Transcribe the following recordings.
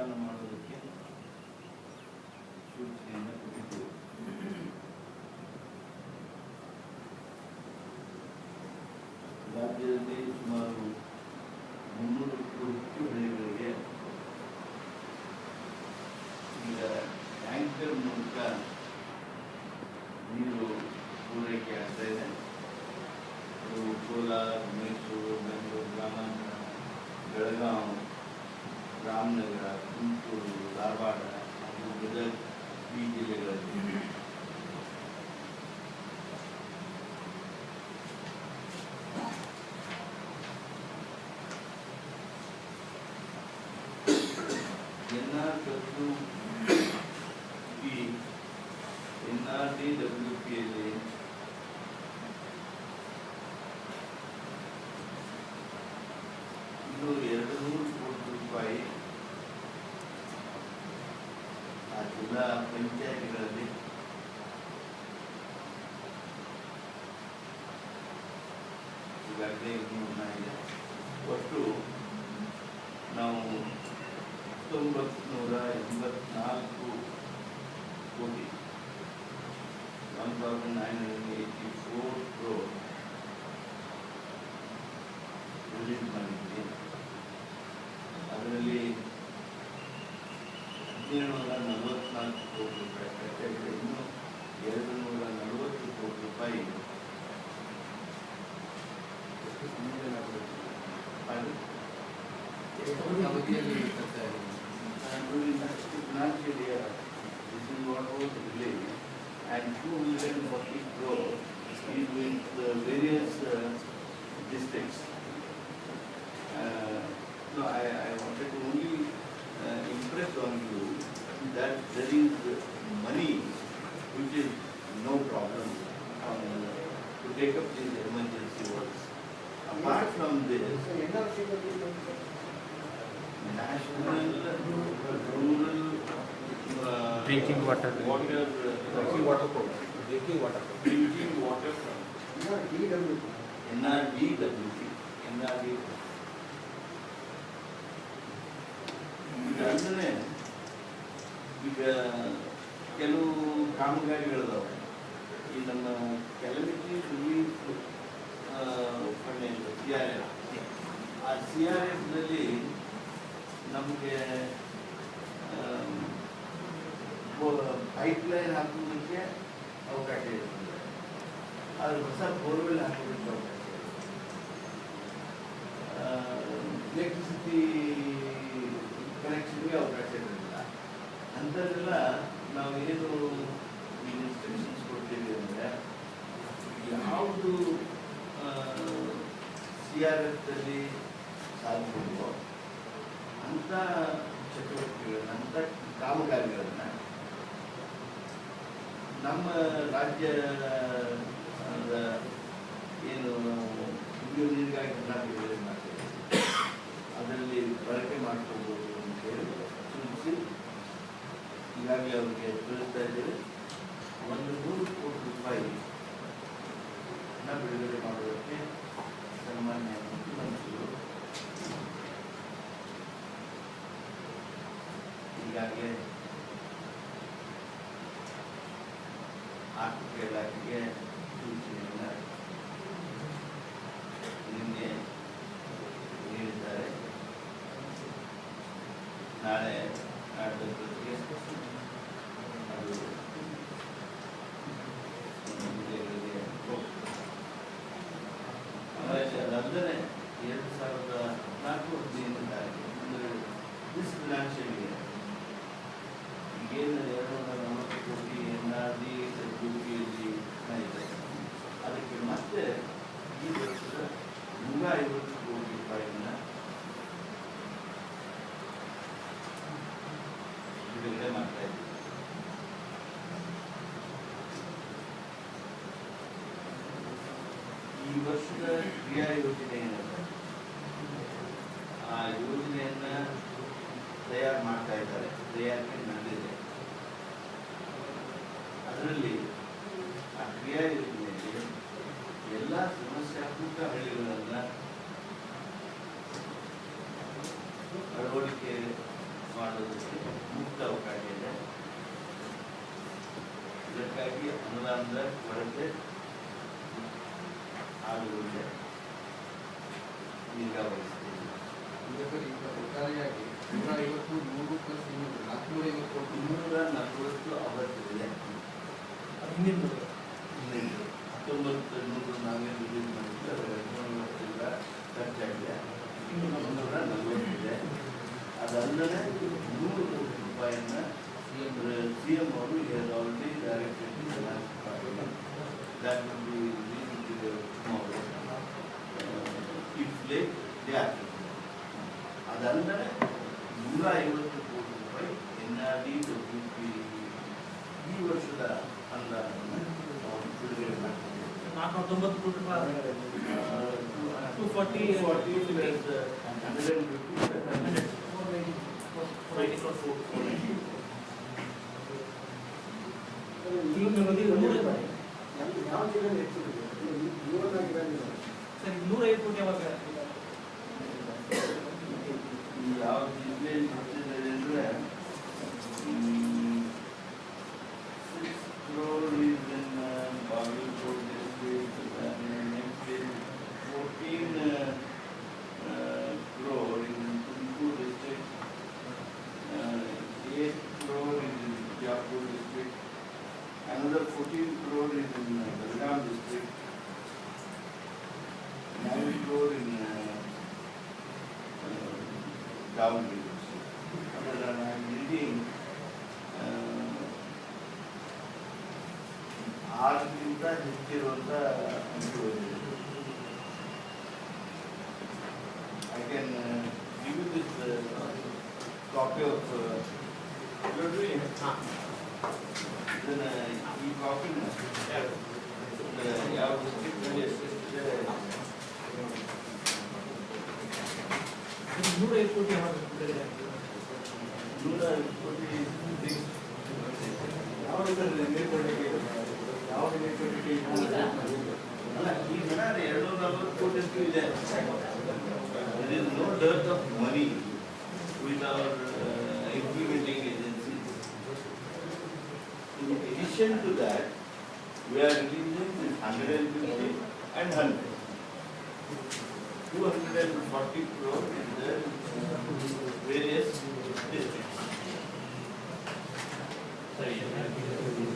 ಅನುಷ್ಠಾನ ಮಾಡೋದಕ್ಕೆ ಸೂಚನೆಯನ್ನು ಕೊಟ್ಟಿದ್ದೇವೆ. ರಾಜ್ಯದಲ್ಲಿ ಸುಮಾರು 300ಕ್ಕೂ ಹೆಚ್ಚು ಹಳ್ಳಿಗಳಿಗೆ ಈಗ ಟ್ಯಾಂಕರ್ ಮೂಲಕ ನೀರು ಪೂರೈಕೆ ಆಗ್ತಾ ಇದೆ. ಅದು ಕೋಲಾರ, ಮೈಸೂರು, ಬೆಂಗಳೂರು ಗ್ರಾಮಾಂತರ, ಬೆಳಗಾವಿ, ರಾಮನಗರ, ತುಮಕೂರು, ಧಾರವಾಡ ಹಾಗೂ ಗದಗ ಈ ಜಿಲ್ಲೆಗಳಲ್ಲಿ NRDWP-ಯಲ್ಲಿ ಇದು 200 ಕೋಟಿ ರೂಪಾಯಿ ಆ ಜಿಲ್ಲಾ ಪಂಚಾಯತ್ಗಳಲ್ಲಿ ಈಗಾಗಲೇ ಇದೆ. ಒಟ್ಟು ನಾವು 1984 ಕೋಟಿ 1984 crore ರಿಲೀಸ್ ಮಾಡಿದ್ವಿ. ಅದರಲ್ಲಿ 1744 ಕೋಟಿ ರೂಪಾಯಿ ಖರ್ಚಾಗಿದೆ. ಇನ್ನು 240 ಕೋಟಿ ರೂಪಾಯಿ ಅವಧಿಯಲ್ಲಿ financial year. This is what was released, and 240 crore is with the various districts. No, I wanted to only impress on you that there is money which is no problem to take up these emergency works. Apart from this, national rural drinking water program. NRDWP. ಇದಲ್ಲದೆ ಈಗ ಕೆಲವು ಕಾಮಗಾರಿಗಳಿದಾವೆ. ಈ ನಮ್ಮ calamity relief fund ಏನು CRF, ಆ CRFನಲ್ಲಿ ನಮಗೆ pipeline ಹಾಕೋದಕ್ಕೆ ಅವಕಾಶ ಇರ್ತದೆ. ಅದು ಹೊಸ ಬೋರ್ವೆಲ್ ಹಾಕೋದಕ್ಕೆ ಅವಕಾಶ ಇರ್ತದೆ. ಎಲೆಕ್ಟ್ರಿಸಿಟಿ ಕನೆಕ್ಷನ್ಗೆ ಅವಕಾಶ ಇರೋದಿಲ್ಲ. ಅಂಥದ್ದೆಲ್ಲ ನಾವು ಏನು ಇನ್ಸ್ಟ್ರಕ್ಷನ್ಸ್ ಕೊಡ್ತೀವಿ ಅಂದರೆ, ಯಾವುದು CRFದಲ್ಲಿ ಸಾಧಿಸಬೇಕು ಅಂಥ ಚಟುವಟಿಕೆಗಳನ್ನ, ಅಂಥ ಕಾಮಗಾರಿಗಳನ್ನು ನಮ್ಮ ರಾಜ್ಯದ ಏನು ಕುಡಿಯುವ ನೀರಿಗಾಗಿ ಹಣ ಬಿಡುಗಡೆ ಮಾಡ್ತೇವೆ ಅದರಲ್ಲಿ ಬಳಕೆ ಮಾಡ್ಕೋಬೋದು ಅಂತೇಳಿ ಸೂಚಿಸಿ ಈಗಾಗಲೇ ಅವರಿಗೆ ತಿಳಿಸ್ತಾ ಇದ್ದೇವೆ. 100 ಕೋಟಿ ರೂಪಾಯಿ ಹಣ ಬಿಡುಗಡೆ ಮಾಡೋದಕ್ಕೆ ಸನ್ಮಾನ್ಯ ಮುಖ್ಯಮಂತ್ರಿಗಳು ಈಗಾಗಲೇ ಆರ್ಥಿಕ ಇಲಾಖೆಗೆ ಸೂಚನೆಯನ್ನು ನಿನ್ನೆ ನೀಡಿದ್ದಾರೆ. ನಾಳೆ ನಾಡಕ್ಕೆ ಅದು ಜಿಲ್ಲೆಗಳಿಗೆ ಹೋಗ್ತದೆ. ಆಮೇಲೆ ಅದಲ್ಲದೆ 2014 ಅಂದರೆ ದಿಸ್ ಫಿನಾನ್ಷಿಯಲ್ ಇಯರ್ ಈಗೇನು 240 ಕೋಟಿ NRDWP-ಯಲ್ಲಿ ಇದೆ, ಅದಕ್ಕೆ ಮತ್ತೆ ಈ ವರ್ಷದ 150 ಕೋಟಿ ರೂಪಾಯಿನ ಬಿಡುಗಡೆ ಮಾಡ್ತಾ ಇದ್ದೀವಿ. ಈ ವರ್ಷದ ಕ್ರಿಯಾ ಯೋಜನೆ ಏನಿದೆ ಆ ಯೋಜನೆಯನ್ನ ತಯಾರು ಮಾಡ್ತಾ ಇದ್ದಾರೆ. ತಯಾರಿಕೆ ನಡೆದಿದೆ. ಅದರಲ್ಲಿ ಆ ಕ್ರಿಯಾ ಯೋಜನೆಯಲ್ಲಿ ಎಲ್ಲ ಸಮಸ್ಯಾತ್ಮಕ ಹಳ್ಳಿಗಳನ್ನು ಅಳವಡಿಕೆ ಮಾಡೋದಕ್ಕೆ ಮುಕ್ತ ಅವಕಾಶ ಇದೆ. ಇದಕ್ಕಾಗಿ ಅನುದಾನದ ಕೊರತೆ ಆಗುವುದಿಲ್ಲ. ನಿಗಾವಹಿಸ್ತೀವಿ. ಒಟ್ಟಾರೆಯಾಗಿ 150, 100 ಪ್ಲಸ್ 450 ಕೋಟಿ 240 ಅವತ್ತಿದೆ. ಹಿಂದಿನ 1900 ನಾವೇನು ರಿಲೀಸ್ ಮಾಡಿದ್ವಿ ಅದು 2 ವರ್ಷದಿಂದ ಖರ್ಚಾಗಿದೆ. 240 ಇದೆ. ಅದಲ್ಲದೆ 100 ಕೋಟಿ ರೂಪಾಯಿಯನ್ನು CM ಅವರು already directed that will be released tomorrow. If late, they are. ಅದಲ್ಲದೆ 150 ಕೋಟಿ ರೂಪಾಯಿ NRD WP ಈ ವರ್ಷದ ಅನುದಾನವನ್ನು ಬಿಡುಗಡೆ ಮಾಡ್ತಾರೆ. 490 ಕೋಟಿ ರೂಪಾಯಿ 240 plus 150 150 ಕೋಟಿ ಯಾವಾಗ ಯಾವ ಜಿಲ್ಲೆ ಹೆಚ್ಚಿದೆ ಅಂದರೆ 6 crore is in Bagalkot district, next is 14 crore is in Tumkur district, 8 crore is in Jaipur district, another 14 crore is in Belgaum district, 9 crore in Davangere district. And I am reading 6ಗಿಂತ ಹೆಚ್ಚಿರುವಂಥ ಅಂಶಗಳಿವೆ. I can give you this copy of your doing. Then ಈ ಕಾಪಿನ ಯಾವ ಡಿಸ್ಟ್ರಿಕ್ಟ್ನಲ್ಲಿ ಎಷ್ಟಿದೆ 150 ಕೋಟಿ ಯಾವಾಗ ಬಿಡುಗಡೆ 150 ಕೋಟಿ ಯಾವ ಅಲ್ಲ ಈ ಜನ 240 ಕೋಟಿ ಇದೆ. There is no dearth of money with our implementing agencies. In addition to that, we are releasing this 150 and 100. 240 crore in the various districts.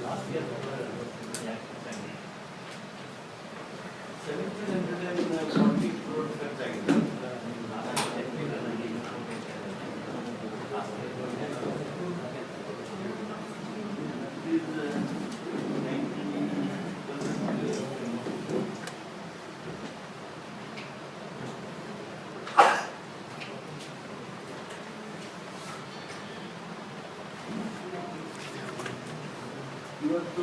Last year, 1740 crore ಖರ್ಚಾಗಿದೆ. ಇವತ್ತು